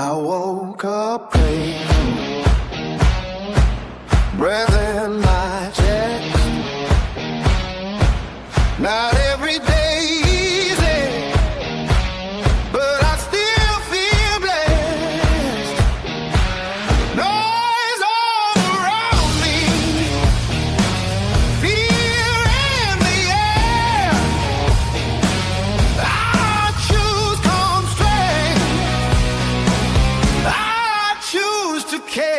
I woke up praying, breath in my chest. Not every day easy, but I still feel blessed. Noise all around me, fear in the air. I choose calm strength. I choose to care.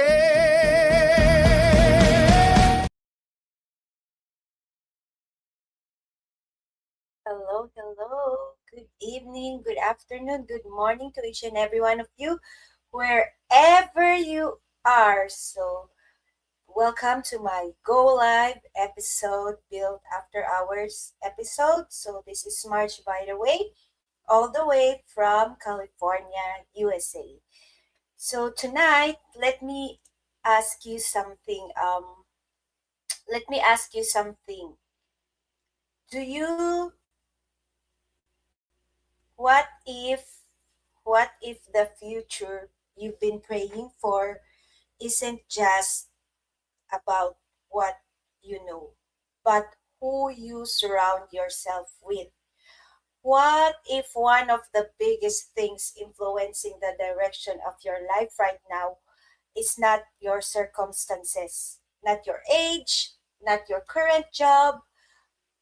Hello. Good evening, good afternoon, good morning to each and every one of you, wherever you are. So, welcome to my Go Live episode, Build After Hours episode. So, this is Marj, by the way, all the way from California, USA. So, tonight, ask you something. Let me ask you something. Do you What if the future you've been praying for isn't just about what you know, but who you surround yourself with? What if one of the biggest things influencing the direction of your life right now is not your circumstances, not your age, not your current job,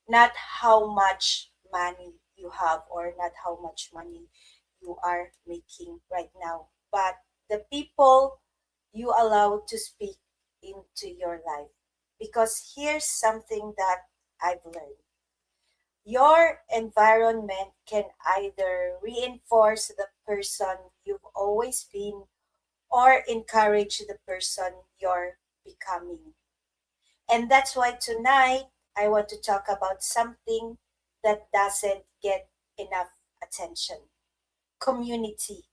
not how much money you have or not how much money you are making right now, but the people you allow to speak into your life. Because here's something that I've learned: your environment can either reinforce the person you've always been or encourage the person you're becoming. And that's why tonight I want to talk about something that doesn't get enough attention: community.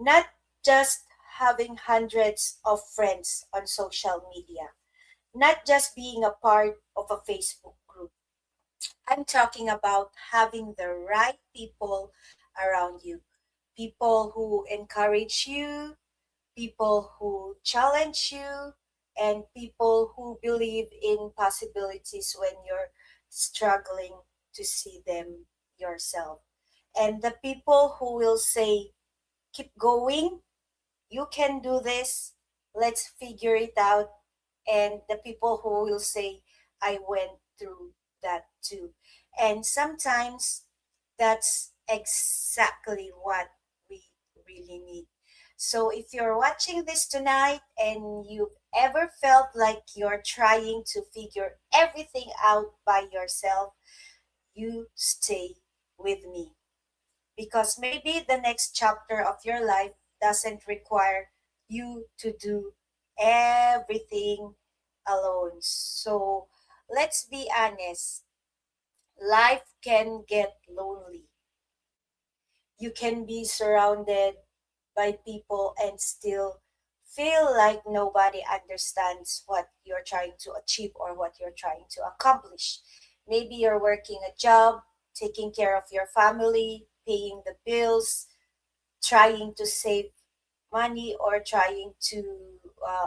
Not just having hundreds of friends on social media, not just being a part of a Facebook group. I'm talking about having the right people around you, people who encourage you, people who challenge you, and people who believe in possibilities when you're struggling to see them yourself. And the people who will say, keep going, you can do this, let's figure it out. And the people who will say, I went through that too. And sometimes that's exactly what we really need. So if you're watching this tonight and you've ever felt like you're trying to figure everything out by yourself, you stay with me, because maybe the next chapter of your life doesn't require you to do everything alone. So let's be honest, life can get lonely. You can be surrounded by people and still feel like nobody understands what you're trying to achieve or what you're trying to accomplish. Maybe you're working a job, taking care of your family, paying the bills, trying to save money, or trying to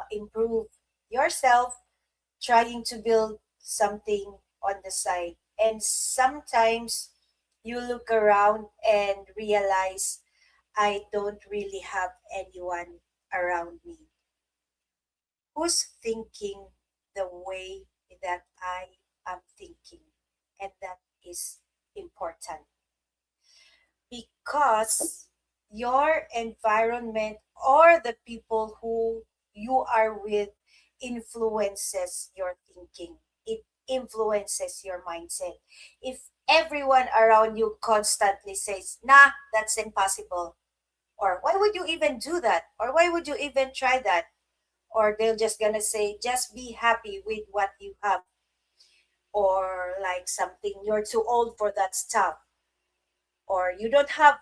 improve yourself, trying to build something on the side. And sometimes you look around and realize, I don't really have anyone around me who's thinking the way that I am thinking. And that is important, because your environment or the people who you are with influences your thinking. It influences your mindset. If everyone around you constantly says, nah, that's impossible, or why would you even do that, or why would you even try that, or they're just gonna say, just be happy with what you have, or like something, you're too old for that stuff, or you don't have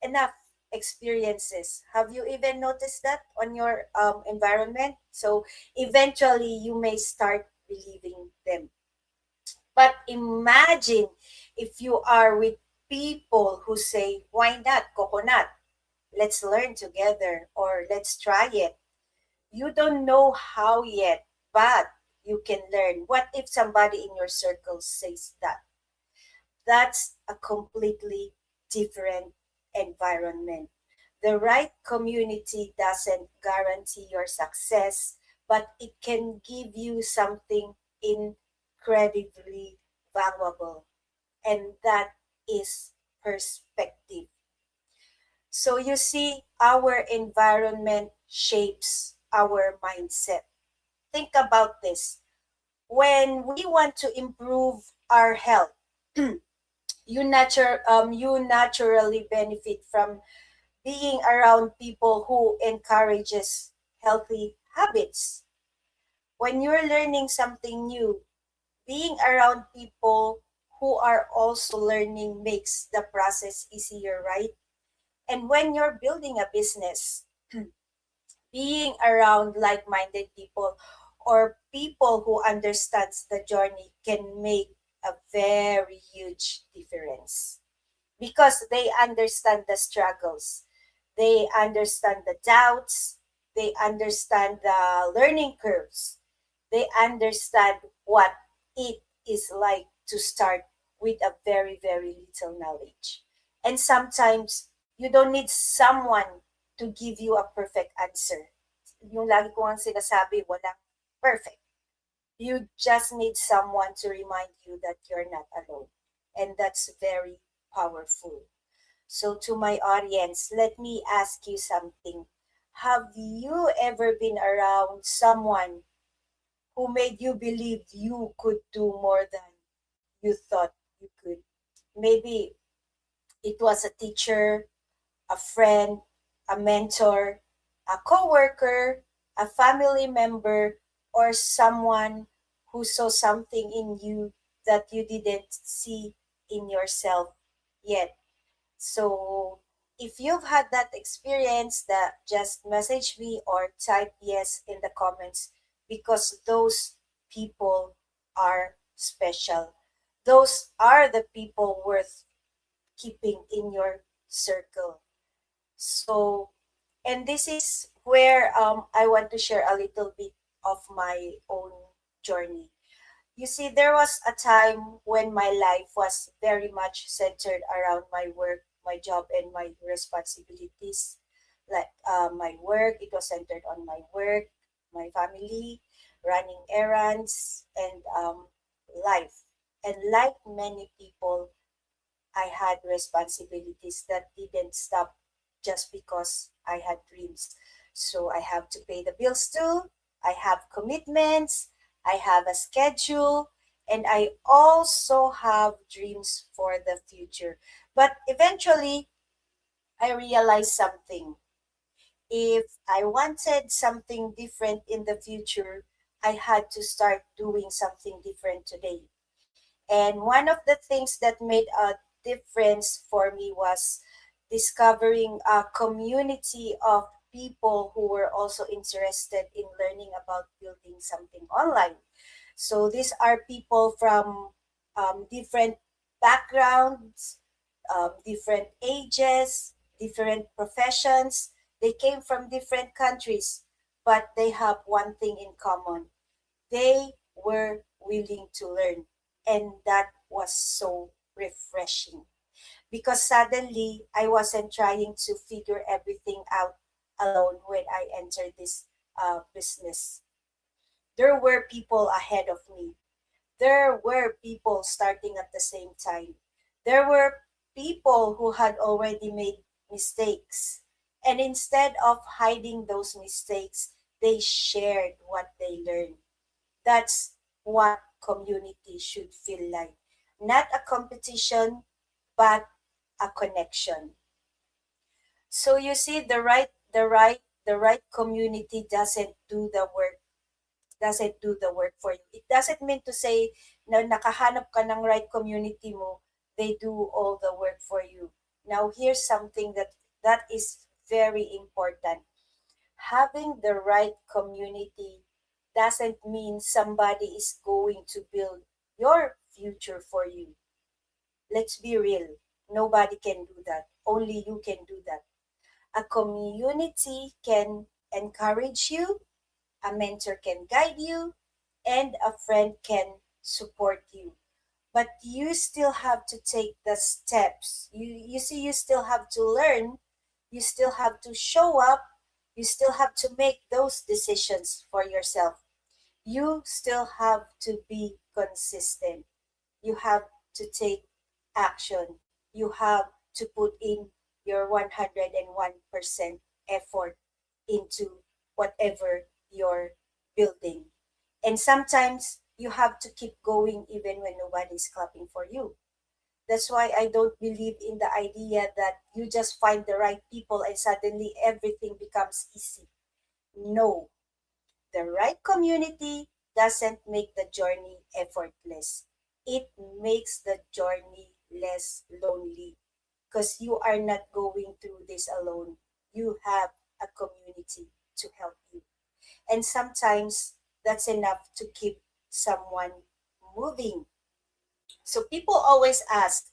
enough experiences. Have you even noticed that on your environment? So eventually you may start believing them. But imagine if you are with people who say, why not coconut? let's learn together, or let's try it. You don't know how yet, but you can learn. What if somebody in your circle says that? That's a completely different environment. The right community doesn't guarantee your success, but it can give you something incredibly valuable, and that is perspective. So you see, our environment shapes our mindset. Think about this. When we want to improve our health, you naturally benefit from being around people who encourages healthy habits. When you're learning something new, being around people who are also learning makes the process easier, right? And when you're building a business, being around like-minded people or people who understands the journey can make a very huge difference, because they understand the struggles, they understand the doubts, they understand the learning curves, they understand what it is like to start with a very, very little knowledge. And sometimes you don't need someone to give you a perfect answer. Yung lagi ko ang sinasabi, walang perfect. You just need someone to remind you that you're not alone. And that's very powerful. So, to my audience, let me ask you something. Have you ever been around someone who made you believe you could do more than you thought you could? Maybe it was a teacher, a friend, a mentor, a coworker, a family member, or someone who saw something in you that you didn't see in yourself yet. So if you've had that experience, that just message me or type yes in the comments, because those people are special. Those are the people worth keeping in your circle. So, and this is where I want to share a little bit of my own journey. You see, there was a time when my life was very much centered around my work, my job, and my responsibilities. Like my work, it was centered on my work, my family, running errands, and life. And like many people, I had responsibilities that didn't stop just because I had dreams. So I have to pay the bills too. I have commitments. I have a schedule. And I also have dreams for the future. But eventually, I realized something. If I wanted something different in the future, I had to start doing something different today. And one of the things that made a difference for me was discovering a community of people who were also interested in learning about building something online. So these are people from different backgrounds, different ages, different professions. They came from different countries, but they have one thing in common: they were willing to learn. And that was so refreshing, because suddenly I wasn't trying to figure everything out alone when I entered this business. There were people ahead of me. There were people starting at the same time. There were people who had already made mistakes. And instead of hiding those mistakes, they shared what they learned. That's what community should feel like. Not a competition, but a connection. So you see, the right community doesn't do the work for you. It doesn't mean to say na nakahanap ka ng right community mo, they do all the work for you. Now here's something that is very important. Having the right community doesn't mean somebody is going to build your future for you. Let's be real. Nobody can do that. Only you can do that. A community can encourage you, a mentor can guide you, and a friend can support you. But you still have to take the steps. You see, you still have to learn, you still have to show up, you still have to make those decisions for yourself. You still have to be consistent. You have to take action. You have to put in your 101% effort into whatever you're building. And sometimes you have to keep going even when nobody's clapping for you. That's why I don't believe in the idea that you just find the right people and suddenly everything becomes easy. No, the right community doesn't make the journey effortless. It makes the journey less lonely because you are not going through this alone. You have a community to help you. And sometimes that's enough to keep someone moving. So people always ask,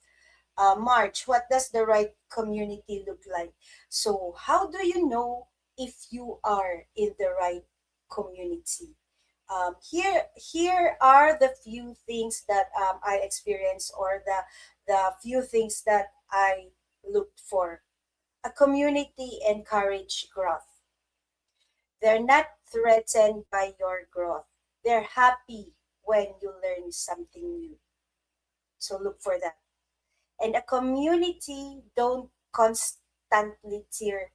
March, what does the right community look like? So, how do you know if you are in the right community? Here are the few things that I experienced, or the few things that I looked for. A community encourage growth. They're not threatened by your growth. They're happy when you learn something new. So look for that. And a community don't constantly tear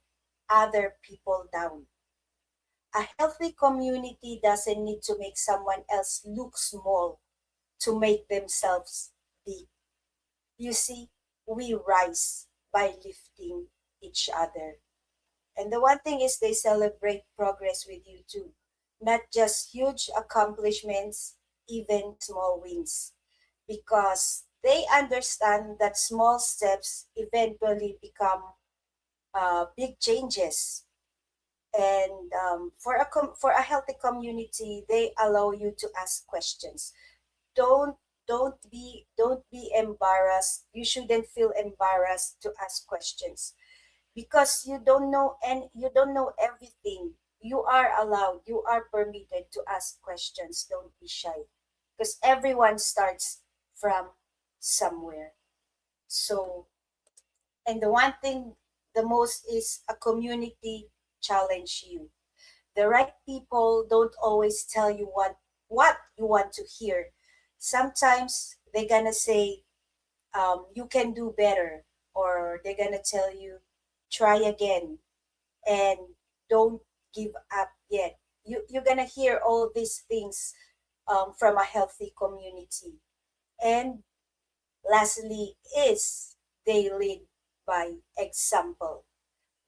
other people down. A healthy community doesn't need to make someone else look small to make themselves big. You see, we rise by lifting each other. And the one thing is they celebrate progress with you too. Not just huge accomplishments, even small wins. Because they understand that small steps eventually become big changes. And for a healthy community, they allow you to ask questions. Don't don't be embarrassed. You shouldn't feel embarrassed to ask questions because you don't know everything. You are allowed, you are permitted to ask questions. Don't be shy because everyone starts from somewhere. So, and the one thing the most is a community challenge you. The right people don't always tell you what you want to hear. Sometimes they're gonna say, you can do better, or they're gonna tell you, try again, and don't give up yet. You're gonna hear all these things from a healthy community. And lastly is they lead by example.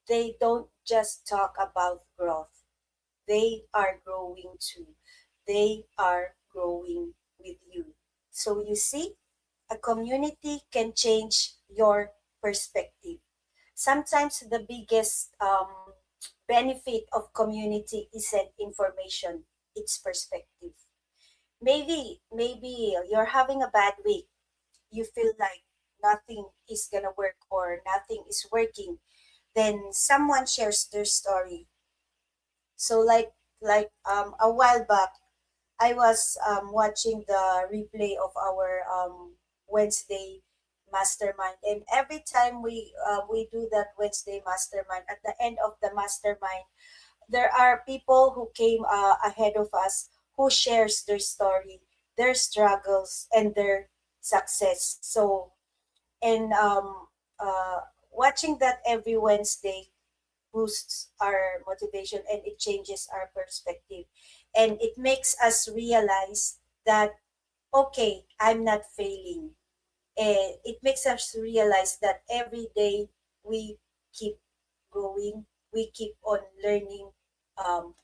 They don't just talk about growth. They are growing too. They are growing with you. So you see, a community can change your perspective. Sometimes the biggest benefit of community isn't information, it's perspective. Maybe you're having a bad week. You feel like nothing is gonna work or nothing is working. Then someone shares their story. So a while back, I was watching the replay of our Wednesday mastermind, and every time we do that Wednesday mastermind, at the end of the mastermind, there are people who came ahead of us who shares their story, their struggles, and their success. So, and watching that every Wednesday boosts our motivation and it changes our perspective, and it makes us realize that okay, I'm not failing. And it makes us realize that every day we keep growing, we keep on learning.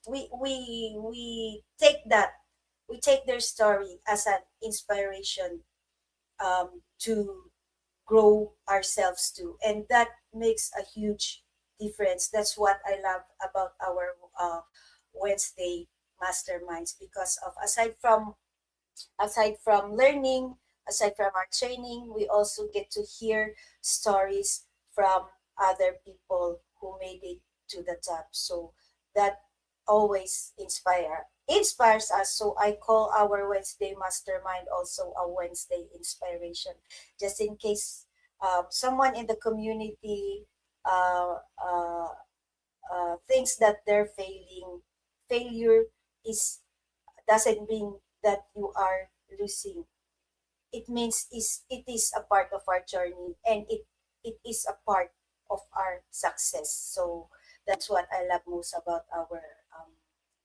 We take that, we take their story as an inspiration to grow ourselves too, and that makes a huge difference. That's what I love about our Wednesday masterminds, because of aside from learning, aside from our training, we also get to hear stories from other people who made it to the top. So that always inspires us. So I call our Wednesday mastermind also a Wednesday inspiration, just in case someone in the community uh, uh, thinks that they're failing. Failure is doesn't mean that you are losing. It means it is a part of our journey, and it is a part of our success. So that's what I love most about our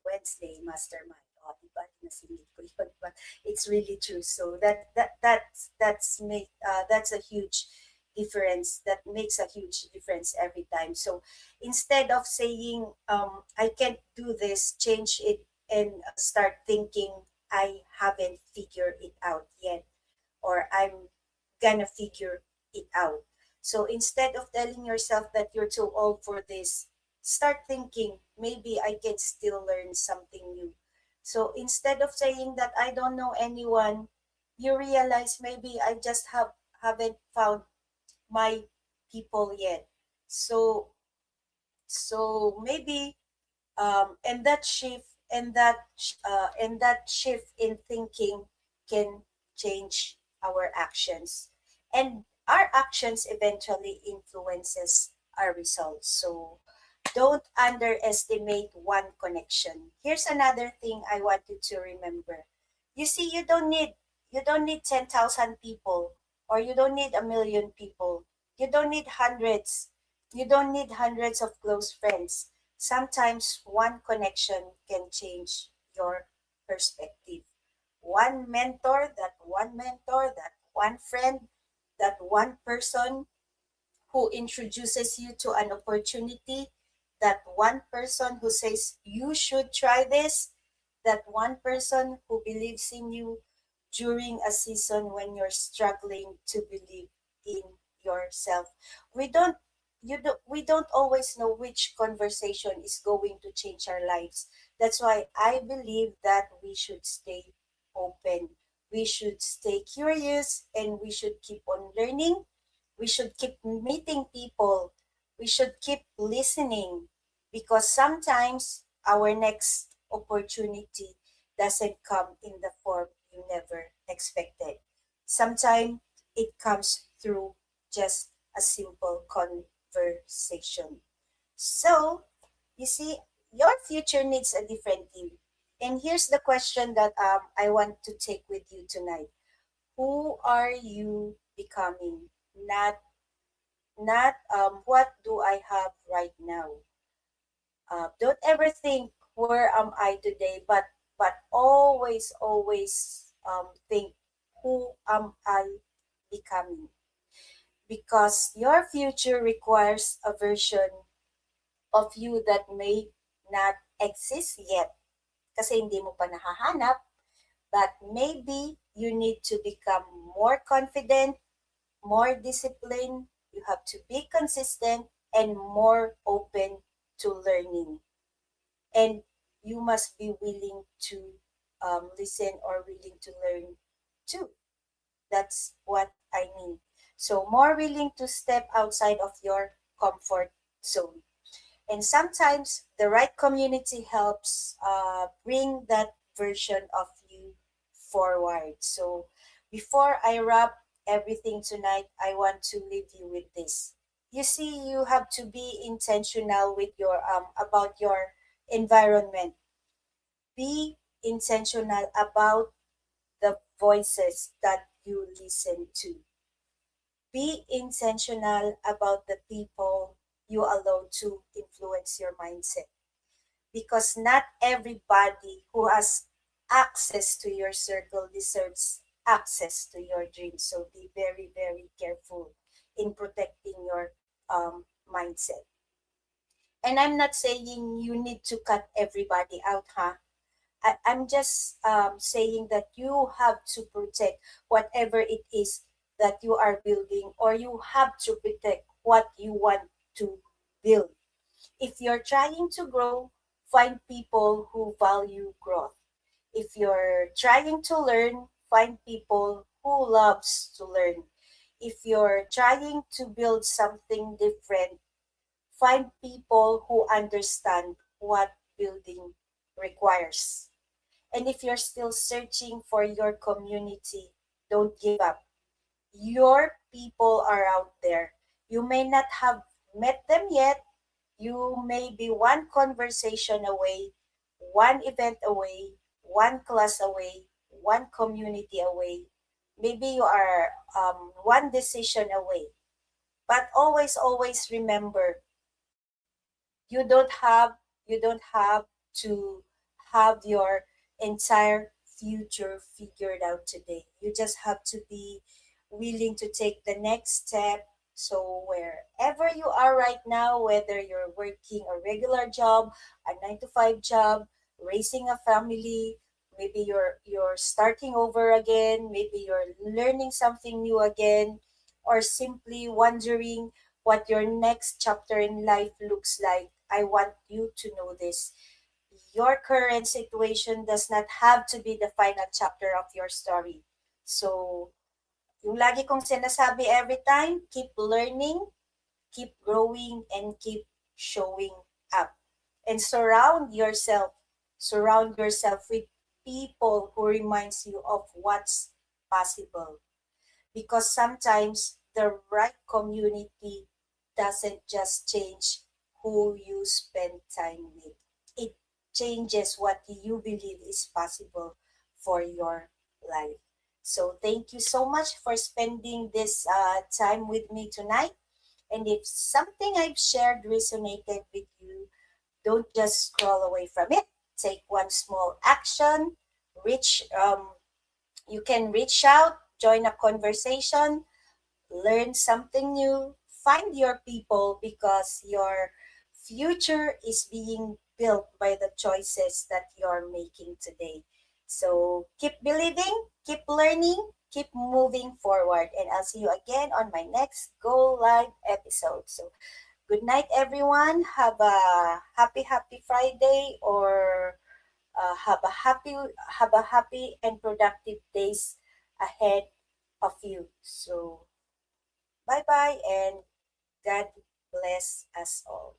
Wednesday mastermind. Oh, diba? Nasimit ko yun. But it's really true. So that's a huge difference. That makes a huge difference every time. So instead of saying I can't do this, change it and start thinking I haven't figured it out yet, or I'm gonna figure it out. So instead of telling yourself that you're too old for this, start thinking maybe I can still learn something new. So instead of saying that I don't know anyone, you realize maybe I just haven't found my people yet. So maybe and that shift and that shift in thinking can change our actions, and our actions eventually influences our results. So don't underestimate one connection. Here's another thing I want you to remember. You see, you don't need 10,000 people, or you don't need a million people. You don't need hundreds. You don't need hundreds of close friends. Sometimes one connection can change your perspective. That one friend, that one person who introduces you to an opportunity, that one person who says you should try this, that one person who believes in you during a season when you're struggling to believe in yourself. We don't we don't always know which conversation is going to change our lives. That's why I believe that we should stay open. We should stay curious, and we should keep on learning. We should keep meeting people. We should keep listening, because sometimes our next opportunity doesn't come in the form you never expected. Sometimes it comes through just a simple conversation. So, you see, your future needs a different you. And here's the question that I want to take with you tonight. Who are you becoming? Not what do I have right now. Don't ever think where am I today, but always think who am I becoming, because your future requires a version of you that may not exist yet kasi hindi mo pa nahahanap, but maybe you need to become more confident, more disciplined, you have to be consistent, and more open to learning. And you must be willing to listen or willing to learn too. That's what I mean. So, more willing to step outside of your comfort zone. And sometimes the right community helps bring that version of you forward. So before I wrap everything tonight, I want to leave you with this. You see, you have to be intentional with your about your environment. Be intentional about the voices that you listen to. Be intentional about the people you allow to influence your mindset, because not everybody who has access to your circle deserves access to your dreams. So be very, very careful in protecting your mindset. And I'm not saying you need to cut everybody out, huh? I'm just saying that you have to protect whatever it is that you are building, or you have to protect what you want to build. If you're trying to grow, find people who value growth. If you're trying to learn, find people who loves to learn. If you're trying to build something different, Find people who understand what building requires. And if you're still searching for your community, don't give up. Your people are out there. You may not have met them yet. You may be one conversation away, one event away, one class away, one community away. Maybe you are one decision away. But always, always remember, you don't have you don't have to have your entire future figured out today. You just have to be willing to take the next step. So wherever you are right now, whether you're working a regular job, a 9 to 5 job, raising a family, maybe you're starting over again, maybe you're learning something new again, or simply wondering what your next chapter in life looks like, I want you to know this. Your current situation does not have to be the final chapter of your story. So, yung lagi kong sinasabi every time, keep learning, keep growing, and keep showing up. And surround yourself with people who reminds you of what's possible, because sometimes the right community doesn't just change who you spend time with. It changes what you believe is possible for your life. So thank you so much for spending this time with me tonight. And if something I've shared resonated with you, don't just scroll away from it. Take one small action. Reach You can reach out, join a conversation, learn something new, find your people, because your future is being built by the choices that you're making today. So keep believing, keep learning, keep moving forward, and I'll see you again on my next Go Live episode. So good night, everyone. Have a happy Friday, or have a happy and productive days ahead of you. So bye bye, and God bless us all.